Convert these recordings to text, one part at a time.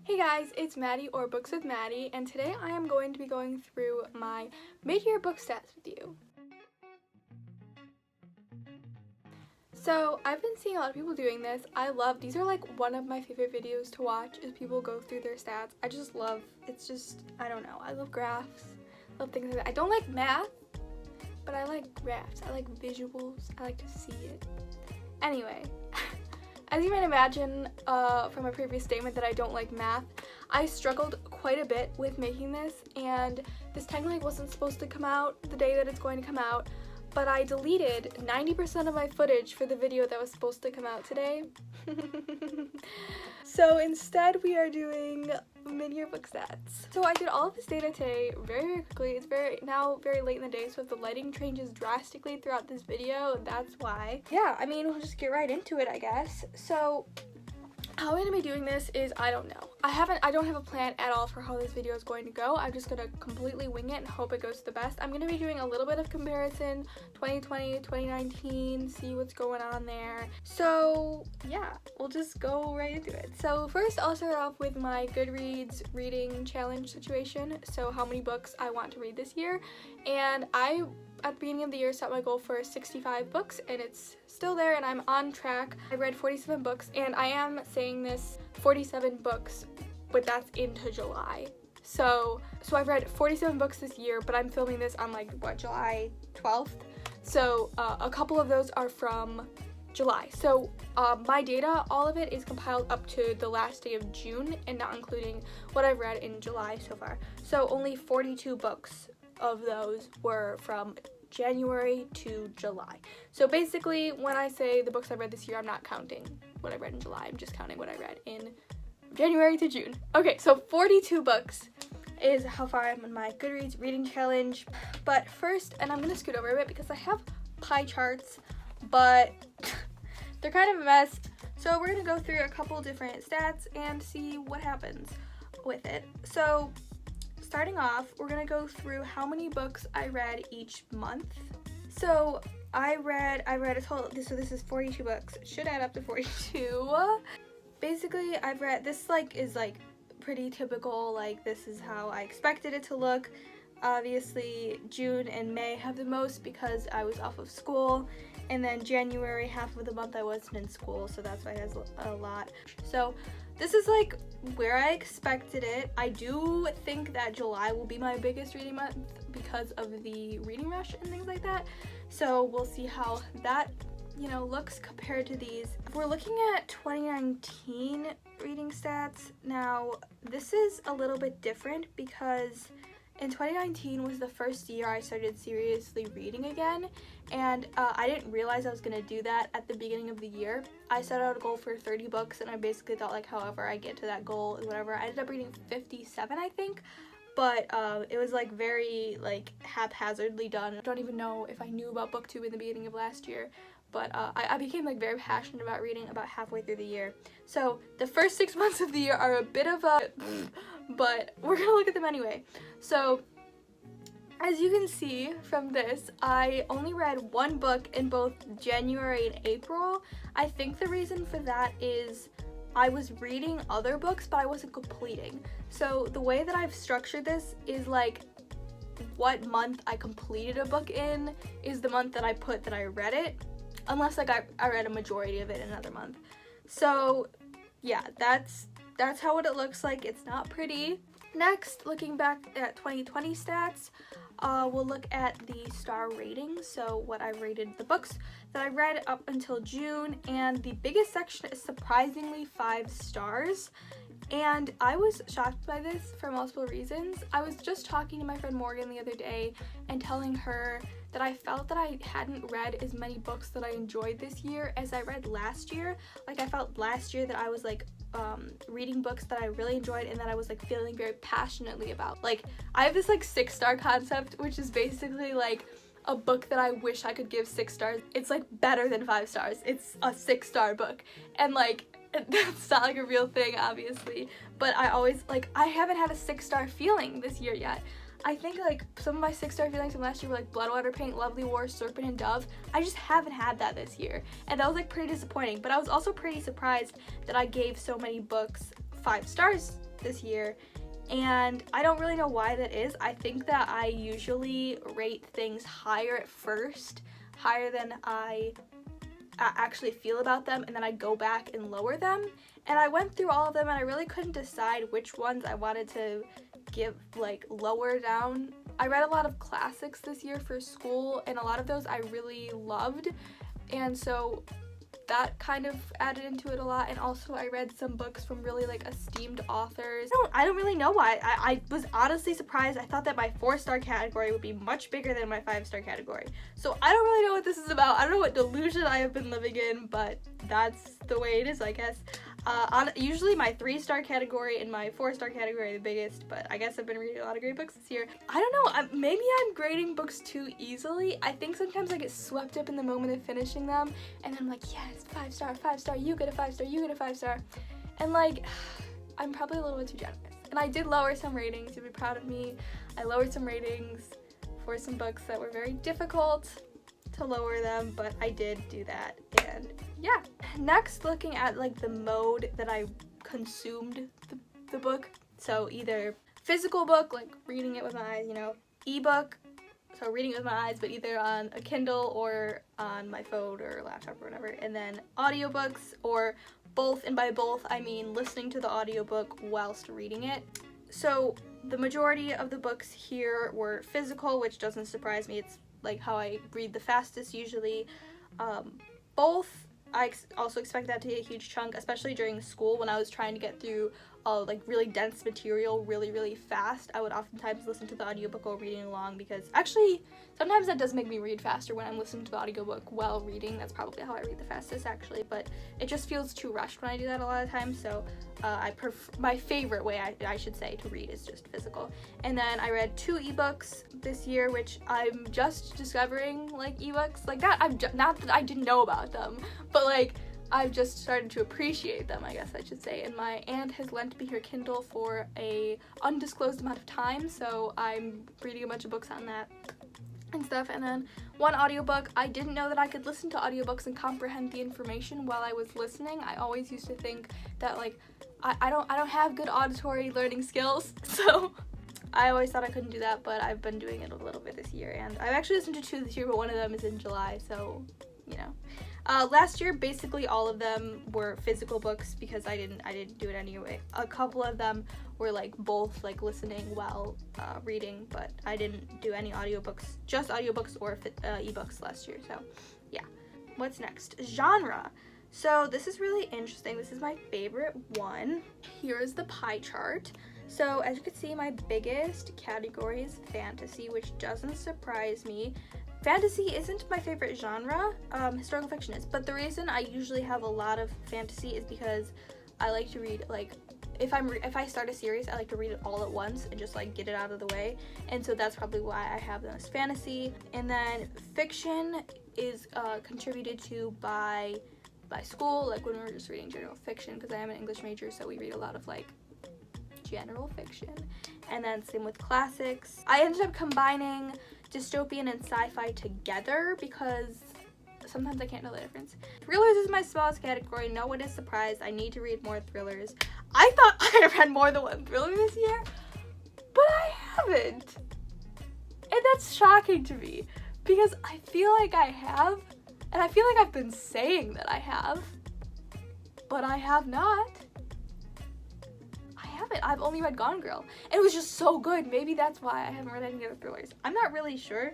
Hey guys, it's Maddie or Books with Maddie, and today I am going to be going through my mid-year book stats with you. So I've been seeing a lot of people doing this. These are like one of my favorite videos to watch is people go through their stats. I don't know, I love graphs, love things like that. I don't like math, but I like graphs, I like visuals, I like to see it. Anyway. As you might imagine from my previous statement that I don't like math, I struggled quite a bit with making this, and this technically wasn't supposed to come out the day that it's going to come out, but I deleted 90% of my footage for the video that was supposed to come out today. So instead we are doing mid-year book stats. So I did all of this data today very quickly. It's now very late in the day, so if the lighting changes drastically throughout this video, that's why. Yeah, I mean, we'll just get right into it, I guess. So how I'm gonna be doing this is, I don't know. I don't have a plan at all for how this video is going to go. I'm just gonna completely wing it and hope it goes to the best. I'm gonna be doing a little bit of comparison, 2020, 2019, see what's going on there. So yeah, we'll just go right into it. So first I'll start off with my Goodreads reading challenge situation. So how many books I want to read this year. And at the beginning of the year, set my goal for 65 books, and it's still there, and I'm on track. I read 47 books, and I am saying this 47 books, but that's into July. So I've read 47 books this year, but I'm filming this on July 12th. So a couple of those are from July. So my data, all of it is compiled up to the last day of June, and not including what I've read in July so far. So only 42 books of those were from January to July. So basically, when I say the books I read this year, I'm not counting what I read in July. I'm just counting what I read in January to June. Okay, so 42 books is how far I'm in my Goodreads reading challenge. But first, and I'm gonna scoot over a bit because I have pie charts, but they're kind of a mess. So we're gonna go through a couple different stats and see what happens with it. So starting off, we're gonna go through how many books I read each month. So I read a total, so this is 42 books. It should add up to 42. Basically, I've read, this is pretty typical, this is how I expected it to look. Obviously, June and May have the most because I was off of school, and then January, half of the month I wasn't in school, so that's why it has a lot. So this is where I expected it. I do think that July will be my biggest reading month because of the reading rush and things like that. So we'll see how that, looks compared to these. If we're looking at 2019 reading stats, now this is a little bit different because in 2019 was the first year I started seriously reading again, and I didn't realize I was gonna do that at the beginning of the year. I set out a goal for 30 books, and I basically thought however I get to that goal, whatever. I ended up reading 57, I think, but it was very haphazardly done. I don't even know if I knew about booktube in the beginning of last year, but I became very passionate about reading about halfway through the year. So the first 6 months of the year are a bit of a but we're gonna look at them anyway. So as you can see from this, I only read one book in both January and April. I think the reason for that is I was reading other books, but I wasn't completing. So the way that I've structured this is what month I completed a book in is the month that I put that I read it, unless I read a majority of it in another month. So yeah, that's how it looks like. It's not pretty. Next, looking back at 2020 stats, we'll look at the star ratings, so what I rated the books that I read up until June, and the biggest section is surprisingly 5 stars, and I was shocked by this for multiple reasons. I was just talking to my friend Morgan the other day and telling her that I felt that I hadn't read as many books that I enjoyed this year as I read last year. I felt last year that I was reading books that I really enjoyed and that I was feeling very passionately about. I have this 6-star concept, which is basically a book that I wish I could give 6 stars. It's better than 5 stars. It's a 6-star book, and that's not a real thing, obviously, but I always I haven't had a 6-star feeling this year yet. I think some of my 6-star feelings from last year were Blood, Water, Paint, Lovely War, Serpent and Dove. I just haven't had that this year, and that was pretty disappointing. But I was also pretty surprised that I gave so many books 5 stars this year, and I don't really know why that is. I think that I usually rate things higher at first, higher than I actually feel about them, and then I go back and lower them. And I went through all of them and I really couldn't decide which ones I wanted to give like lower down. I read a lot of classics this year for school, and a lot of those I really loved, and so that kind of added into it a lot. And also I read some books from really like esteemed authors. I don't really know why. I was honestly surprised. I thought that my 4-star category would be much bigger than my 5-star category. So I don't really know what this is about. I don't know what delusion I have been living in, but that's the way it is, I guess. Usually my 3-star category and my 4-star category are the biggest, but I guess I've been reading a lot of great books this year. I don't know, maybe I'm grading books too easily. I think sometimes I get swept up in the moment of finishing them, and then I'm like, yes, 5-star, 5-star, you get a 5-star, you get a 5-star. And like, I'm probably a little bit too generous. And I did lower some ratings, you'd be proud of me. I lowered some ratings for some books that were very difficult to lower them, but I did do that, and yeah. Next, looking at like the mode that I consumed the book, so either physical book, like reading it with my eyes, you know, ebook, so reading it with my eyes, but either on a Kindle or on my phone or laptop or whatever, and then audiobooks, or both, and by both I mean listening to the audiobook whilst reading it. So the majority of the books here were physical, which doesn't surprise me. It's like how I read the fastest usually. Both, I also expect that to be a huge chunk, especially during school when I was trying to get through like really dense material really fast. I would oftentimes listen to the audiobook while reading along, because actually sometimes that does make me read faster when I'm listening to the audiobook while reading. That's probably how I read the fastest actually, but it just feels too rushed when I do that a lot of times. So I prefer, my favorite way I should say to read is just physical. And then I read 2 ebooks this year, which I'm just discovering, like ebooks like that. Not that I didn't know about them, but like I've just started to appreciate them, I guess I should say. And my aunt has lent me her Kindle for a undisclosed amount of time, so I'm reading a bunch of books on that and stuff. And then 1 audiobook. I didn't know that I could listen to audiobooks and comprehend the information while I was listening. I always used to think that like I don't have good auditory learning skills, so I always thought I couldn't do that, but I've been doing it a little bit this year, and I've actually listened to 2 this year, but one of them is in July, so you know. Last year, basically all of them were physical books because I didn't do it anyway. A couple of them were like both like listening while reading, but I didn't do any audiobooks, just audiobooks or ebooks last year. So yeah. What's next? Genre. So this is really interesting. This is my favorite one. Here's the pie chart. So as you can see, my biggest category is fantasy, which doesn't surprise me. Fantasy isn't my favorite genre, historical fiction is, but the reason I usually have a lot of fantasy is because I like to read, like, if I start a series, I like to read it all at once and just like get it out of the way, and so that's probably why I have them as fantasy. And then fiction is contributed to by school, like when we were just reading general fiction, because I am an English major, so we read a lot of like general fiction. And then same with classics. I ended up combining dystopian and sci-fi together because sometimes I can't know the difference. Thrillers is my smallest category. No one is surprised. I need to read more thrillers. I thought I had read more than 1 thriller this year, but I haven't. And that's shocking to me because I feel like I have, and I feel like I've been saying that I have, but I have not. I've only read Gone Girl, and it was just so good. Maybe that's why I haven't read any other thrillers. I'm not really sure,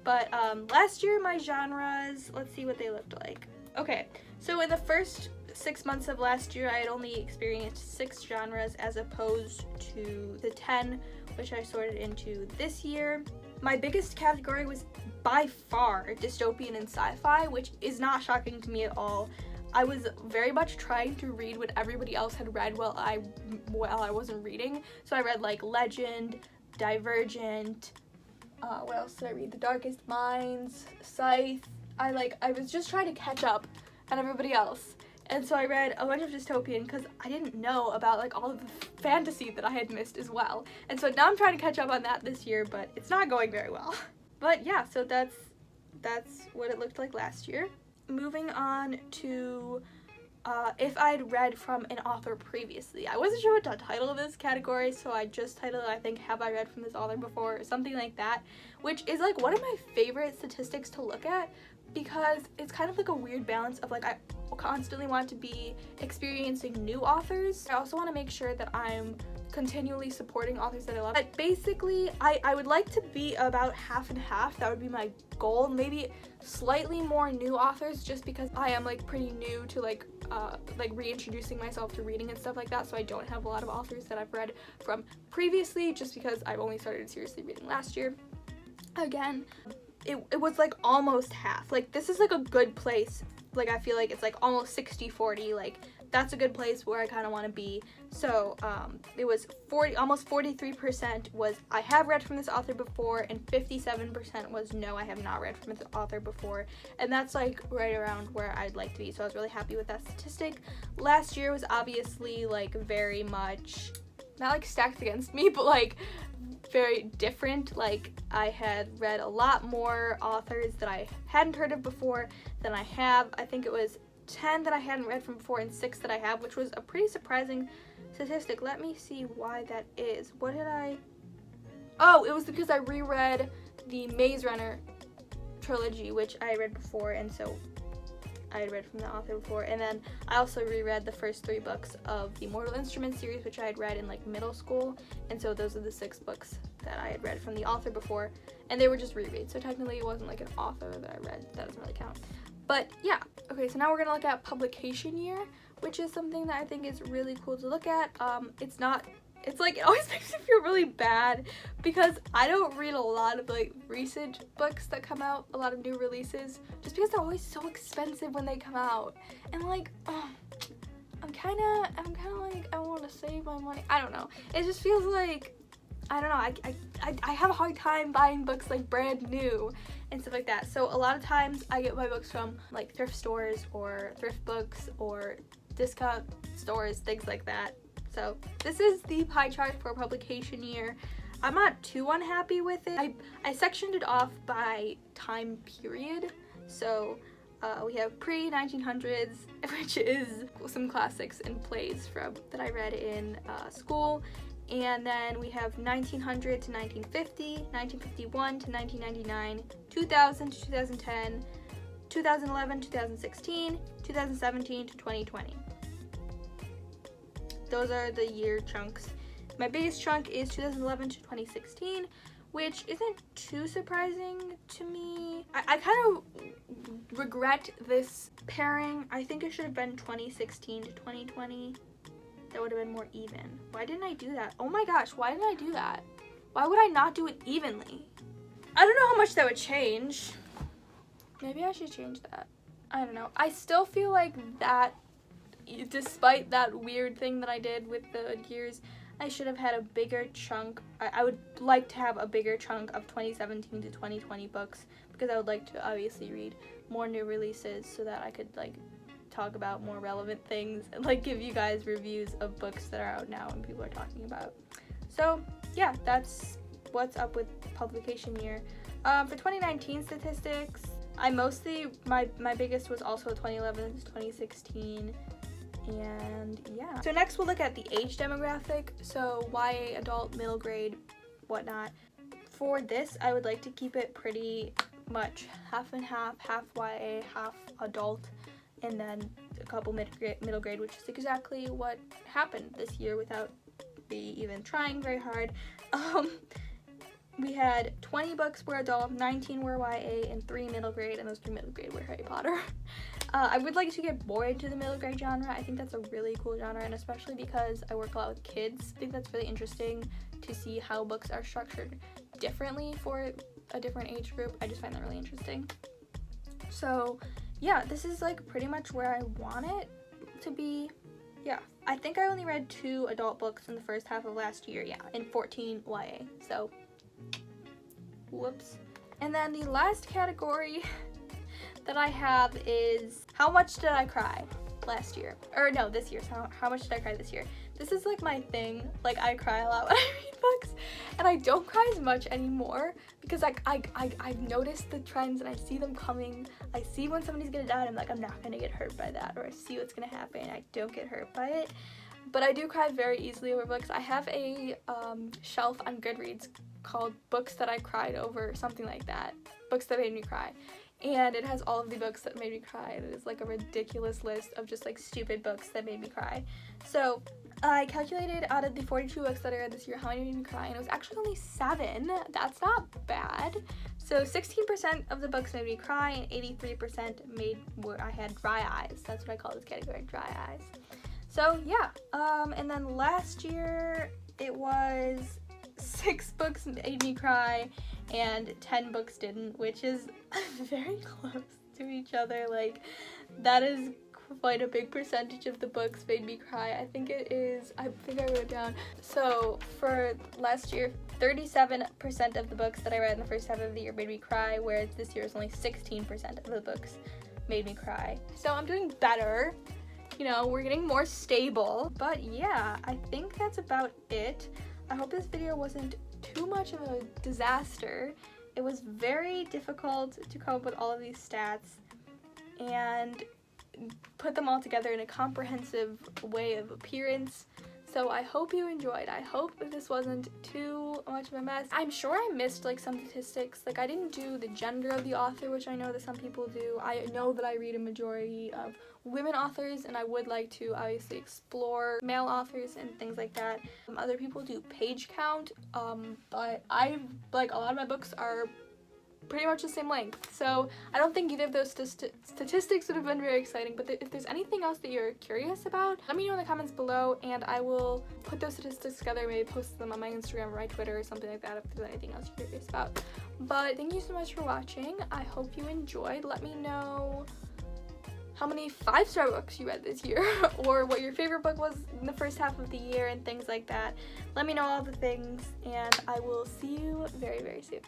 but last year my genres, let's see what they looked like. Okay, so in the first 6 months of last year, I had only experienced 6 genres as opposed to the 10 which I sorted into this year. My biggest category was by far dystopian and sci-fi, which is not shocking to me at all. I was very much trying to read what everybody else had read while I wasn't reading. So I read like Legend, Divergent, what else did I read? The Darkest Minds, Scythe. I was just trying to catch up on everybody else. And so I read a bunch of dystopian because I didn't know about like all of the fantasy that I had missed as well. And so now I'm trying to catch up on that this year, but it's not going very well. But yeah, so that's what it looked like last year. Moving on to if I'd read from an author previously. I wasn't sure what to title this category, so I just titled it, I think, have I read from this author before, or something like that, which is like one of my favorite statistics to look at, because it's kind of like a weird balance of like I constantly want to be experiencing new authors. I also want to make sure that I'm continually supporting authors that I love. But basically, I would like to be about half and half. That would be my goal. Maybe slightly more new authors, just because I am like pretty new to like reintroducing myself to reading and stuff like that, so I don't have a lot of authors that I've read from previously, just because I've only started seriously reading last year. Again, it was like almost half. Like, this is like a good place. Like, I feel like it's like almost 60-40. Like, that's a good place where I kind of want to be. So it was almost 43% was I have read from this author before, and 57% was no, I have not read from this author before. And that's like right around where I'd like to be, so I was really happy with that statistic. Last year was obviously like very much, not like stacked against me, but like very different. Like, I had read a lot more authors that I hadn't heard of before than I have. I think it was 10 that I hadn't read from before and 6 that I have, which was a pretty surprising statistic. Let me see why that is. What did I... Oh, it was because I reread the Maze Runner trilogy, which I had read before, and so I had read from the author before. And then I also reread the first 3 books of the Mortal Instruments series, which I had read in like middle school, and so those are the 6 books that I had read from the author before, and they were just rereads, so technically it wasn't like an author that I read. That doesn't really count. But yeah, okay, so now we're gonna look at publication year, which is something that I think is really cool to look at. It's like, it always makes me feel really bad because I don't read a lot of like recent books that come out, a lot of new releases, just because they're always so expensive when they come out. And like, I'm kind of like, I want to save my money. I don't know. It just feels like, I don't know, I have a hard time buying books like brand new and stuff like that. So a lot of times I get my books from like thrift stores or thrift books or discount stores, things like that. So this is the pie chart for publication year. I'm not too unhappy with it. I sectioned it off by time period. So we have pre-1900s, which is some classics and plays that I read in school. And then we have 1900 to 1950, 1951 to 1999, 2000 to 2010, 2011 to 2016, 2017 to 2020. Those are the year chunks. My biggest chunk is 2011 to 2016, which isn't too surprising to me. I kind of regret this pairing. I think it should have been 2016 to 2020. That would have been more even. Why didn't I do that? Oh my gosh, why didn't I do that? Why would I not do it evenly? I don't know how much that would change. Maybe I should change that. I don't know. I still feel like that, despite that weird thing that I did with the years, I should have had a bigger chunk. I would like to have a bigger chunk of 2017 to 2020 books, because I would like to obviously read more new releases so that I could like talk about more relevant things and like give you guys reviews of books that are out now and people are talking about. So yeah, that's what's up with publication year. For 2019 statistics, my biggest was also 2011 to 2016, and yeah. So next we'll look at the age demographic, so YA, adult, middle grade, whatnot. For this, I would like to keep it pretty much half and half YA, half adult, and then a couple middle grade, which is exactly what happened this year without me even trying very hard. We had 20 books were adult, 19 were YA, and 3 middle grade, and those 3 middle grade were Harry Potter. I would like to get more into the middle grade genre. I think that's a really cool genre, and especially because I work a lot with kids, I think that's really interesting to see how books are structured differently for a different age group. I just find that really interesting. So yeah, this is like pretty much where I want it to be. Yeah, I think I only read 2 adult books in the first half of last year, yeah, and 14 YA, so whoops. And then the last category that I have is how much did I cry last year? Or no, this year. So how much did I cry this year? This is like my thing. Like, I cry a lot when I read books, and I don't cry as much anymore because like I've noticed the trends and I see them coming. I see when somebody's gonna die and I'm like, I'm not gonna get hurt by that, or I see what's gonna happen and I don't get hurt by it. But I do cry very easily over books. I have a shelf on Goodreads called Books That I Cried Over, something like that. Books that made me cry. And it has all of the books that made me cry. It is like a ridiculous list of just like stupid books that made me cry. So I calculated out of the 42 books that I read this year how many made me cry, and it was actually only 7. That's not bad. So 16% of the books made me cry, and 83% made where I had dry eyes. That's what I call this category, dry eyes. So yeah, and then last year it was 6 books made me cry and 10 books didn't, which is very close to each other. Like, that is quite a big percentage of the books made me cry. I think it is, I think I wrote it down. So for last year, 37% of the books that I read in the first half of the year made me cry, whereas this year is only 16% of the books made me cry. So I'm doing better. You know, we're getting more stable. But yeah, I think that's about it. I hope this video wasn't too much of a disaster. It was very difficult to come up with all of these stats and put them all together in a comprehensive way of appearance. So I hope you enjoyed. I hope that this wasn't too much of a mess. I'm sure I missed like some statistics. Like, I didn't do the gender of the author, which I know that some people do. I know that I read a majority of women authors, and I would like to obviously explore male authors and things like that. Other people do page count, but I, like, a lot of my books are pretty much the same length, so I don't think either of those statistics would have been very exciting. But if there's anything else that you're curious about, let me know in the comments below, and I will put those statistics together, maybe post them on my Instagram or my Twitter or something like that if there's anything else you're curious about. But thank you so much for watching. I hope you enjoyed. Let me know how many 5-star books you read this year, or what your favorite book was in the first half of the year and things like that. Let me know all the things, and I will see you very, very soon.